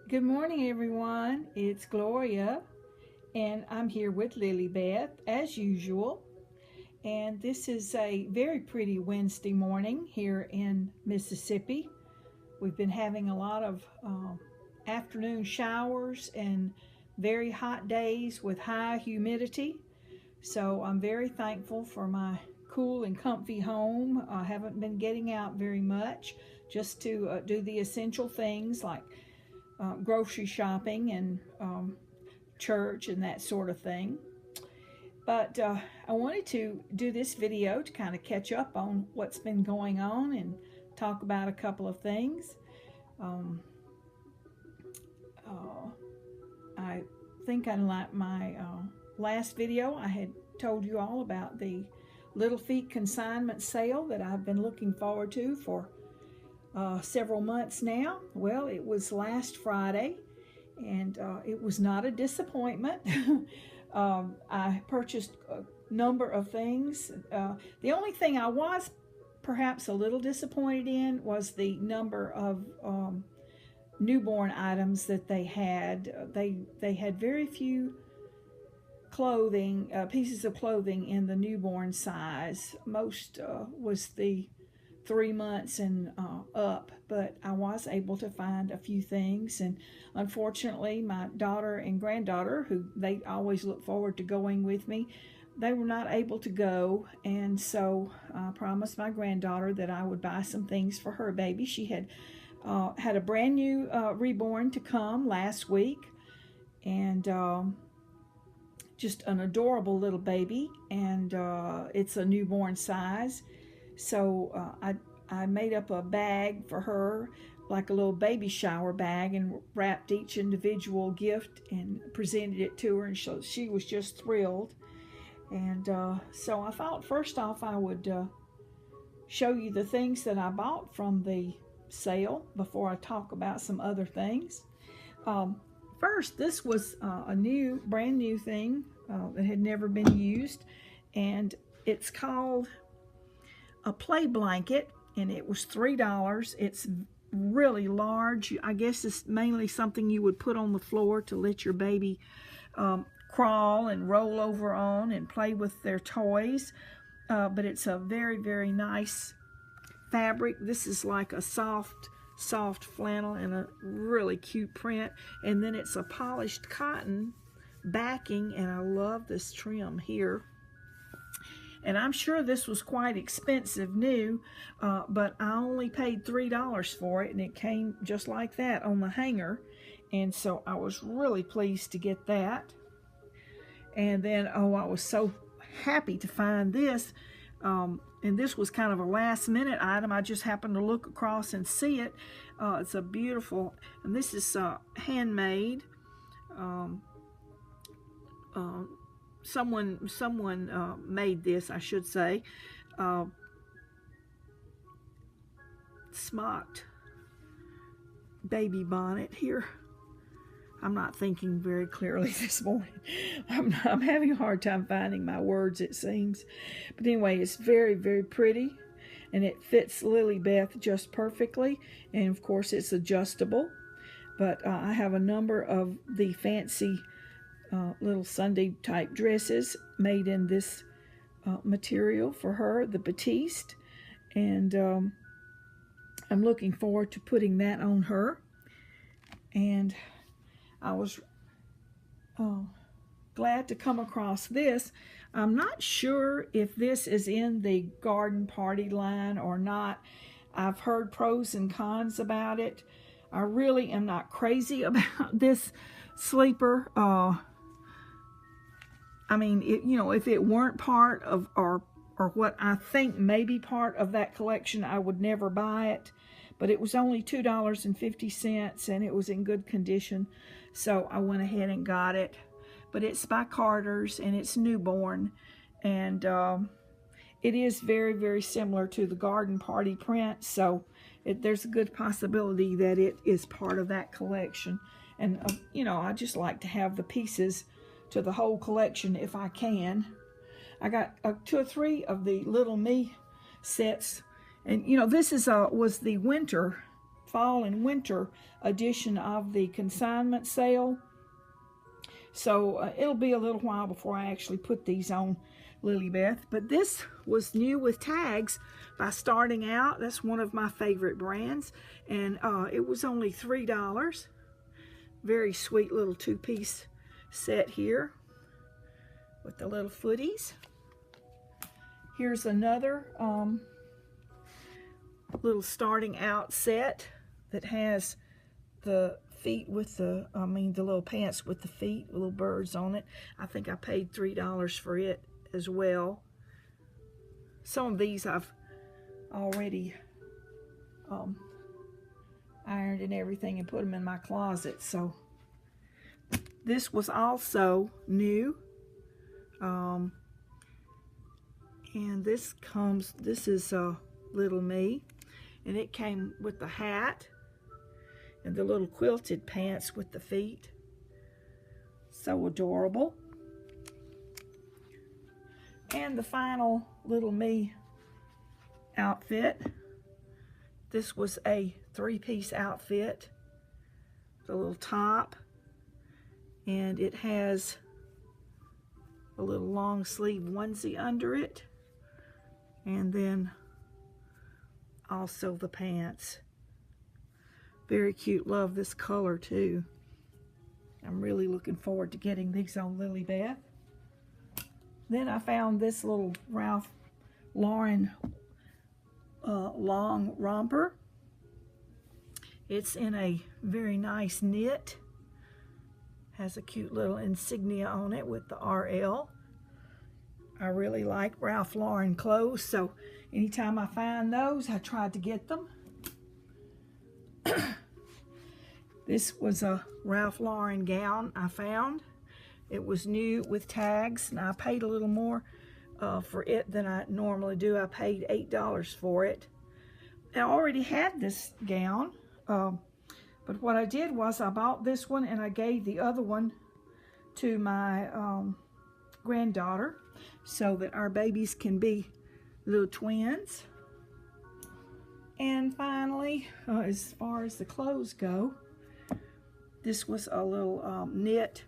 Good morning, everyone. It's Gloria, and I'm here with Lily Beth as usual. And this is a very pretty Wednesday morning here in Mississippi. We've been having a lot of afternoon showers and very hot days with high humidity. So I'm very thankful for my cool and comfy home. I haven't been getting out very much, just to do the essential things like grocery shopping and church and that sort of thing. But I wanted to do this video to kind of catch up on what's been going on and talk about a couple of things. I think unlike my last video, I had told you all about the Little Feet consignment sale that I've been looking forward to for several months now. Well, it was last Friday, and it was not a disappointment. I purchased a number of things. The only thing I was perhaps a little disappointed in was the number of newborn items that they had. They had very few clothing, pieces of clothing in the newborn size. Most was the 3 months and up, but I was able to find a few things. And unfortunately, my daughter and granddaughter, who they always look forward to going with me, they were not able to go. And so I promised my granddaughter that I would buy some things for her baby. She had had a brand new reborn to come last week, and just an adorable little baby, and it's a newborn size. So I made up a bag for her, like a little baby shower bag, and wrapped each individual gift and presented it to her, and so she was just thrilled. And so I thought first off I would show you the things that I bought from the sale before I talk about some other things. First, this was a brand new thing that had never been used, and it's called a play blanket, and it was $3. It's really large. I guess it's mainly something you would put on the floor to let your baby crawl and roll over on and play with their toys. But it's a very, very nice fabric. This is like a soft flannel and a really cute print, and then it's a polished cotton backing, and I love this trim here. And I'm sure this was quite expensive new, but I only paid $3 for it, and it came just like that on the hanger. And so I was really pleased to get that. And then, I was so happy to find this. And this was kind of a last minute item. I just happened to look across and see it. It's a beautiful, and this is handmade. Someone made this, I should say. Smocked baby bonnet here. I'm not thinking very clearly this morning. I'm having a hard time finding my words, it seems. But anyway, it's very, very pretty, and it fits Lily Beth just perfectly. And of course, it's adjustable. But I have a number of the fancy little Sunday type dresses made in this material for her, the batiste, and I'm looking forward to putting that on her. And I was glad to come across this. I'm not sure if this is in the garden party line or not. I've heard pros and cons about it. I really am not crazy about this sleeper. I mean, if it weren't part of, or what I think may be part of that collection, I would never buy it. But it was only $2.50, and it was in good condition, so I went ahead and got it. But it's by Carter's, and it's newborn, and it is very, very similar to the garden party print, so there's a good possibility that it is part of that collection. And I just like to have the pieces to the whole collection if I can. I got 2 or 3 of the Little Me sets, and this is was the winter fall and winter edition of the consignment sale. So it'll be a little while before I actually put these on Lilybeth. But this was new with tags by Starting Out. That's one of my favorite brands. And it was only $3. Very sweet little two-piece set here with the little footies. Here's another little Starting Out set that has the feet with the, the little pants with the feet, little birds on it. I think I paid $3 for it as well. Some of these I've already ironed and everything and put them in my closet. So this was also new. And this is Little Me. And it came with the hat and the little quilted pants with the feet. So adorable. And the final Little Me outfit. This was a three-piece outfit. The little top. And it has a little long sleeve onesie under it. And then also the pants. Very cute. Love this color too. I'm really looking forward to getting these on Lilybeth. Then I found this little Ralph Lauren long romper. It's in a very nice knit. Has a cute little insignia on it with the RL. I really like Ralph Lauren clothes, so anytime I find those, I try to get them. This was a Ralph Lauren gown I found. It was new with tags, and I paid a little more for it than I normally do. I paid $8 for it. I already had this gown, but what I did was I bought this one and I gave the other one to my granddaughter so that our babies can be little twins. And finally, as far as the clothes go, this was a little knit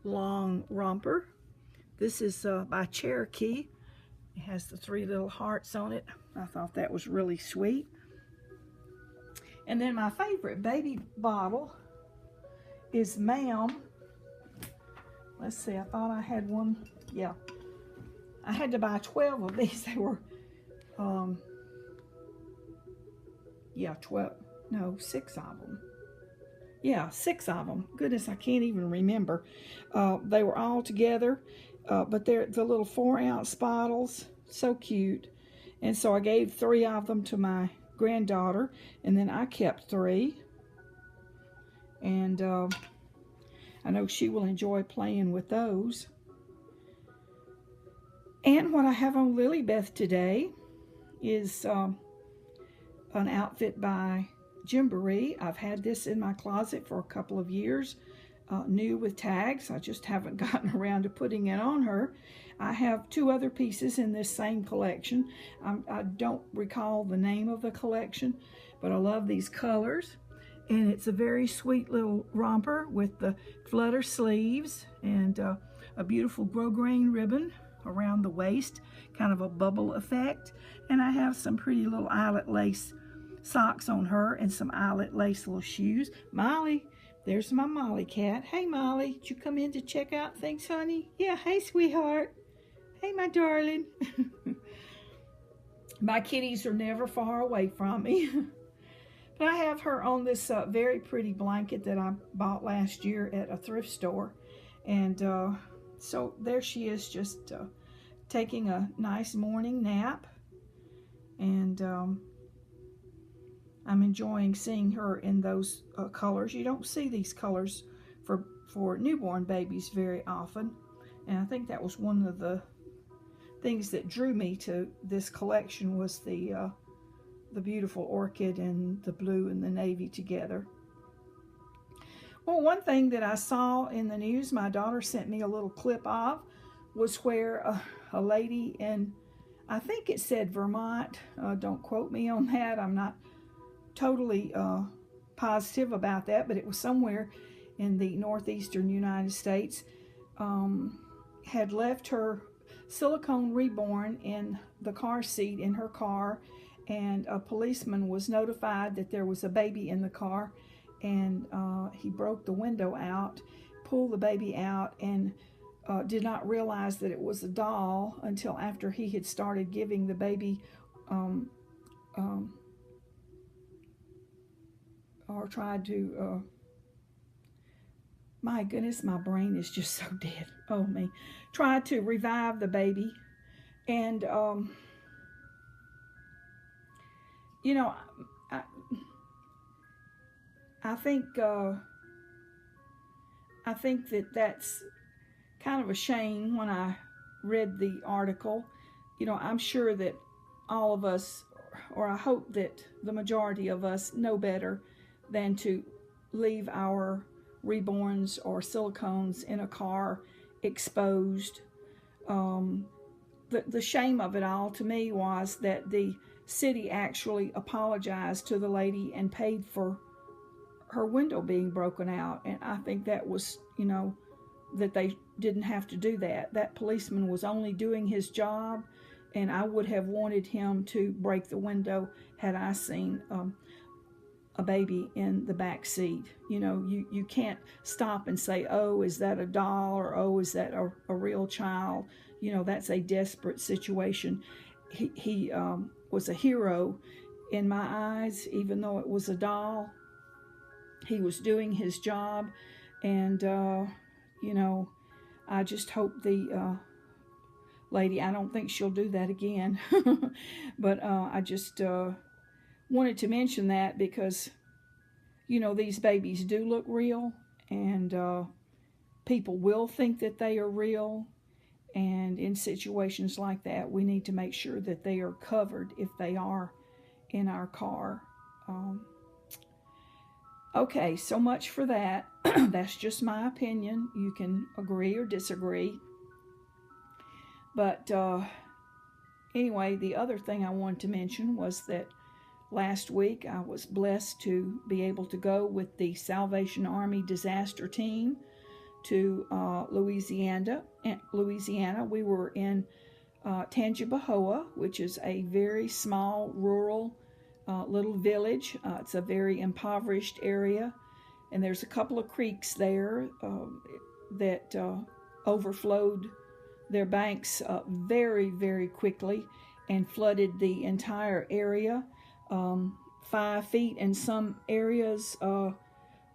long romper. This is by Cherokee. It has the three little hearts on it. I thought that was really sweet. And then my favorite baby bottle is Ma'am. Let's see, I thought I had one. Yeah. I had to buy 12 of these. They were, yeah, 12. No, 6 of them. Yeah, 6 of them. Goodness, I can't even remember. They were all together, but they're the little 4-ounce bottles. So cute. And so I gave 3 of them to my granddaughter, and then I kept 3. And I know she will enjoy playing with those. And what I have on Lilybeth today is an outfit by Gymboree. I've had this in my closet for a couple of years, new with tags. I just haven't gotten around to putting it on her. I have 2 other pieces in this same collection. I don't recall the name of the collection, but I love these colors. And it's a very sweet little romper with the flutter sleeves and a beautiful grosgrain ribbon around the waist, kind of a bubble effect. And I have some pretty little eyelet lace socks on her and some eyelet lace little shoes. Molly, there's my Molly cat. Hey Molly, did you come in to check out things, honey? Yeah, hey sweetheart. Hey my darling. My kitties are never far away from me. But I have her on this very pretty blanket that I bought last year at a thrift store. And so there she is, just taking a nice morning nap. And I'm enjoying seeing her in those colors. You don't see these colors for newborn babies very often. And I think that was one of the things that drew me to this collection, was the beautiful orchid and the blue and the navy together. Well, one thing that I saw in the news, my daughter sent me a little clip of, was where a lady in, I think it said Vermont, don't quote me on that, I'm not totally positive about that, but it was somewhere in the northeastern United States. Had left her silicone reborn in the car seat in her car, and a policeman was notified that there was a baby in the car, and he broke the window out, pulled the baby out, and did not realize that it was a doll until after he had started giving the baby or tried to my goodness, my brain is just so dead. Oh, me. Tried to revive the baby. And, you know, I think that that's kind of a shame when I read the article. You know, I'm sure that all of us, or I hope that the majority of us, know better than to leave our reborns or silicones in a car exposed. The shame of it all to me was that the city actually apologized to the lady and paid for her window being broken out. And I think that was, you know, that they didn't have to do that. That policeman was only doing his job, and I would have wanted him to break the window had I seen a baby in the back seat. You know, you can't stop and say, oh, is that a doll, or oh, is that a real child? You know, that's a desperate situation. He was a hero in my eyes, even though it was a doll. He was doing his job, and you know, I just hope the lady, I don't think she'll do that again, but I just wanted to mention that because, you know, these babies do look real, and people will think that they are real, and in situations like that, we need to make sure that they are covered if they are in our car. Okay, so much for that. That's just my opinion. You can agree or disagree. But anyway, the other thing I wanted to mention was that last week I was blessed to be able to go with the Salvation Army disaster team to Louisiana. We were in Tangipahoa, which is a very small rural little village. It's a very impoverished area, and there's a couple of creeks there that overflowed their banks very, very quickly and flooded the entire area. 5 feet in some areas.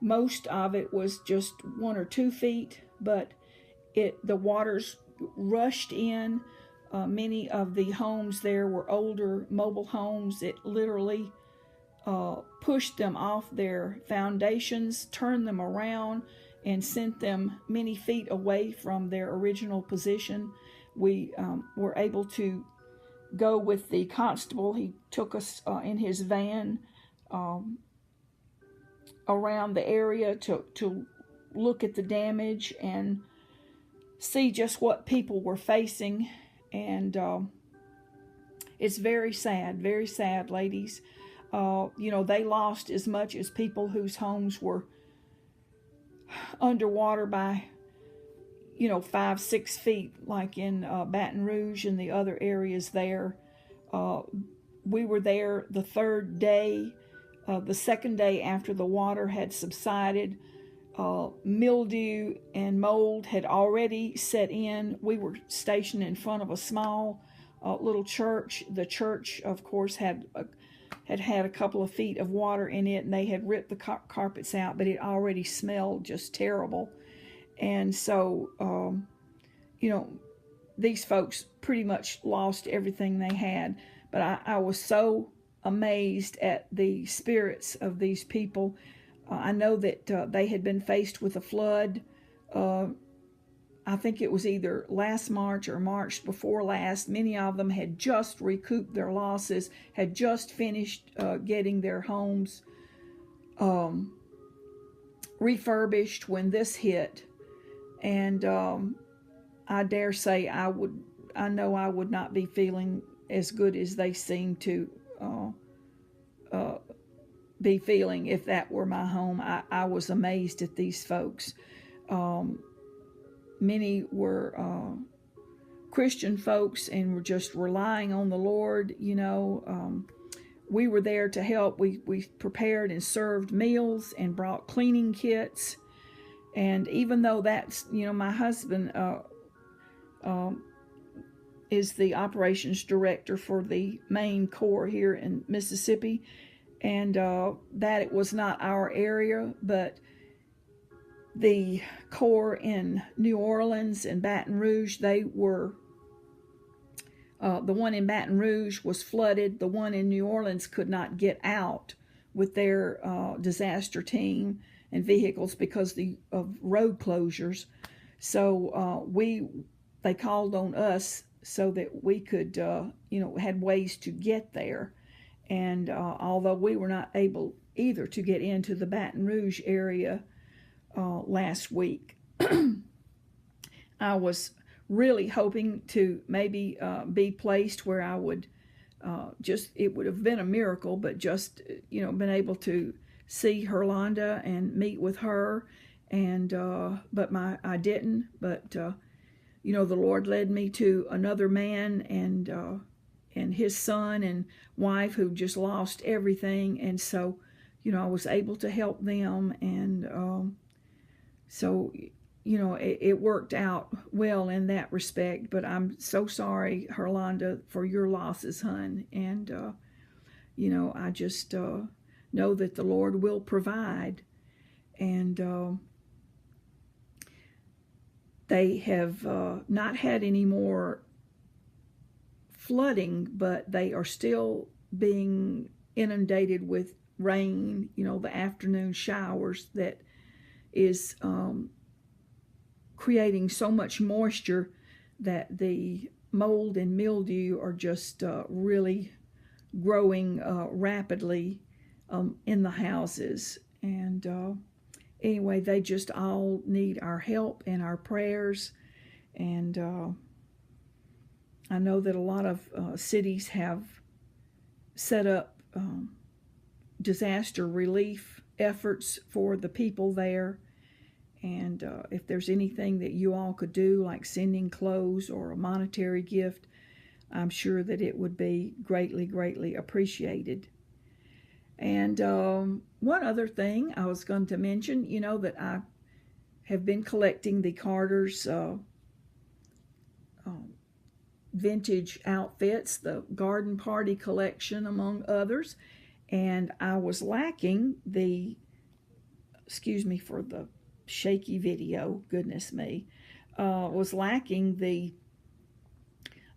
Most of it was just 1 or 2 feet, but the waters rushed in. Many of the homes there were older mobile homes. It literally pushed them off their foundations, turned them around, and sent them many feet away from their original position. We were able to go with the constable. He took us in his van around the area to look at the damage and see just what people were facing. And it's very sad, ladies. You know, they lost as much as people whose homes were underwater by, you know, 5-6 feet, like in Baton Rouge and the other areas there. We were there the 3rd day. The 2nd day after the water had subsided, mildew and mold had already set in. We were stationed in front of a small little church. The church, of course, had a couple of feet of water in it, and they had ripped the carpets out, but it already smelled just terrible. And so, you know, these folks pretty much lost everything they had. But I was so amazed at the spirits of these people. I know that they had been faced with a flood. I think it was either last March or March before last. Many of them had just recouped their losses, had just finished getting their homes refurbished when this hit. And I dare say I know I would not be feeling as good as they seem to be feeling if that were my home. I was amazed at these folks. Many were Christian folks and were just relying on the Lord. You know, we were there to help. We prepared and served meals and brought cleaning kits. And even though that's, you know, my husband is the operations director for the main Corps here in Mississippi, and that it was not our area, but the Corps in New Orleans and Baton Rouge, they were, the one in Baton Rouge was flooded. The one in New Orleans could not get out with their disaster team and vehicles because of road closures. So they called on us so that we could, you know, had ways to get there. And although we were not able either to get into the Baton Rouge area last week, I was really hoping to maybe be placed where I would it would have been a miracle, but just, you know, been able to see Herlonda and meet with her, and but I didn't. But you know, the Lord led me to another man and his son and wife who just lost everything, and so, you know, I was able to help them, and so, you know, it worked out well in that respect. But I'm so sorry, Herlonda, for your losses, hun, and you know, I just know that the Lord will provide. And they have not had any more flooding, but they are still being inundated with rain, you know, the afternoon showers that is creating so much moisture that the mold and mildew are just really growing rapidly in the houses. And anyway, they just all need our help and our prayers. And I know that a lot of cities have set up disaster relief efforts for the people there. And if there's anything that you all could do, like sending clothes or a monetary gift, I'm sure that it would be greatly, greatly appreciated. And one other thing I was going to mention, you know, that I have been collecting the Carter's vintage outfits, the garden party collection, among others. And I was lacking the, excuse me for the shaky video, goodness me, was lacking the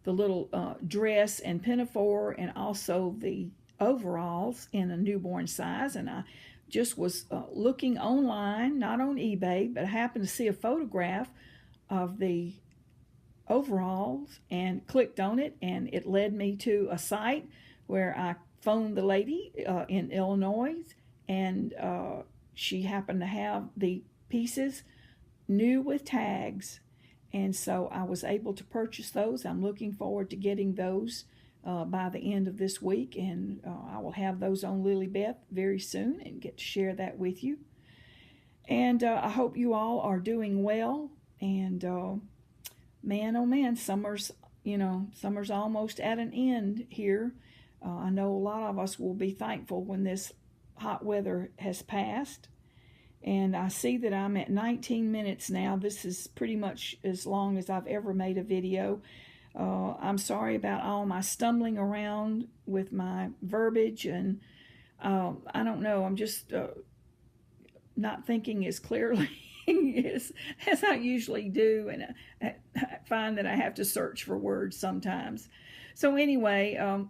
little dress and pinafore, and also the overalls in a newborn size. And I just was looking online, not on eBay, but I happened to see a photograph of the overalls and clicked on it, and it led me to a site where I phoned the lady in Illinois, and she happened to have the pieces new with tags, and so I was able to purchase those. I'm looking forward to getting those by the end of this week, and I will have those on Lily Beth very soon and get to share that with you. And I hope you all are doing well. And man, oh man, summer's almost at an end here. I know a lot of us will be thankful when this hot weather has passed. And I see that I'm at 19 minutes now. This is pretty much as long as I've ever made a video. I'm sorry about all my stumbling around with my verbiage, and I don't know, I'm just not thinking as clearly as I usually do, and I find that I have to search for words sometimes. So anyway,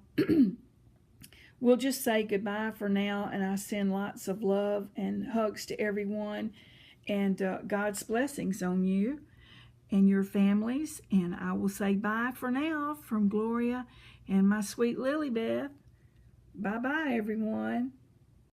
we'll just say goodbye for now, and I send lots of love and hugs to everyone, and God's blessings on you and your families. And I will say bye for now from Gloria and my sweet Lily Beth. Bye-bye, everyone.